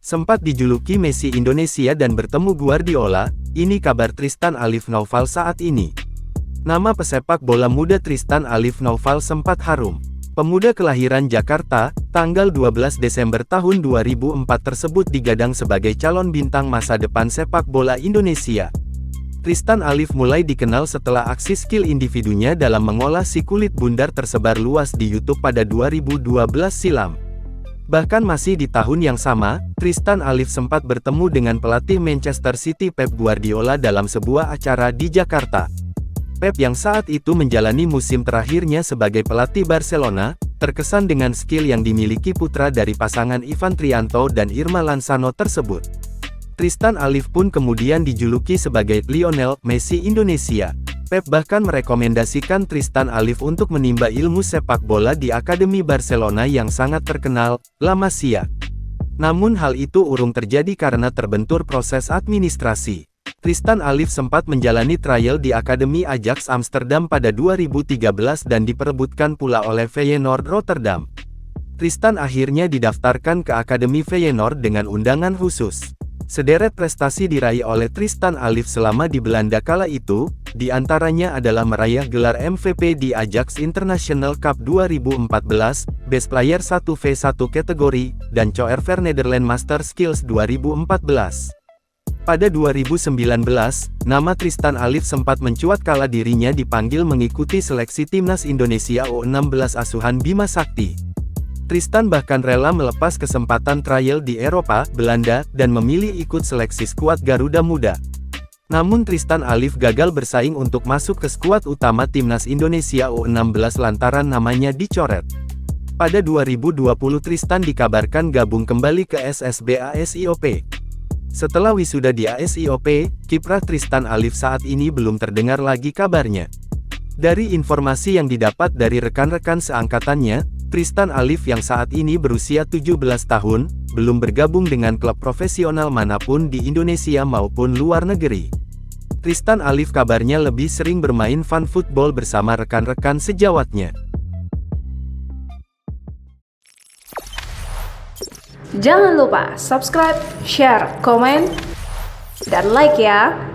Sempat dijuluki Messi Indonesia dan bertemu Guardiola, ini kabar Tristan Alif Naufal saat ini. Nama pesepak bola muda Tristan Alif Naufal sempat harum. Pemuda kelahiran Jakarta, tanggal 12 Desember tahun 2004 tersebut digadang sebagai calon bintang masa depan sepak bola Indonesia. Tristan Alif mulai dikenal setelah aksi skill individunya dalam mengolah si kulit bundar tersebar luas di YouTube pada 2012 silam. Bahkan masih di tahun yang sama, Tristan Alif sempat bertemu dengan pelatih Manchester City Pep Guardiola dalam sebuah acara di Jakarta. Pep yang saat itu menjalani musim terakhirnya sebagai pelatih Barcelona, terkesan dengan skill yang dimiliki putra dari pasangan Ivan Trianto dan Irma Lanzano tersebut. Tristan Alif pun kemudian dijuluki sebagai Lionel Messi Indonesia. Pep bahkan merekomendasikan Tristan Alif untuk menimba ilmu sepak bola di Akademi Barcelona yang sangat terkenal, La Masia. Namun hal itu urung terjadi karena terbentur proses administrasi. Tristan Alif sempat menjalani trial di Akademi Ajax Amsterdam pada 2013 dan diperebutkan pula oleh Feyenoord Rotterdam. Tristan akhirnya didaftarkan ke Akademi Feyenoord dengan undangan khusus. Sederet prestasi diraih oleh Tristan Alif selama di Belanda kala itu, di antaranya adalah meraih gelar MVP di Ajax International Cup 2014, Best Player 1v1 kategori, dan Coever Nederland Master Skills 2014. Pada 2019, nama Tristan Alif sempat mencuat kala dirinya dipanggil mengikuti seleksi timnas Indonesia U16 asuhan Bima Sakti. Tristan bahkan rela melepas kesempatan trial di Eropa, Belanda, dan memilih ikut seleksi skuad Garuda Muda. Namun Tristan Alif gagal bersaing untuk masuk ke skuad utama timnas Indonesia U16 lantaran namanya dicoret. Pada 2020 Tristan dikabarkan gabung kembali ke SSB ASIOP. Setelah wisuda di ASIOP, kiprah Tristan Alif saat ini belum terdengar lagi kabarnya. Dari informasi yang didapat dari rekan-rekan seangkatannya, Tristan Alif yang saat ini berusia 17 tahun, belum bergabung dengan klub profesional manapun di Indonesia maupun luar negeri. Tristan Alif kabarnya lebih sering bermain fun football bersama rekan-rekan sejawatnya. Jangan lupa subscribe, share, komen, dan like ya!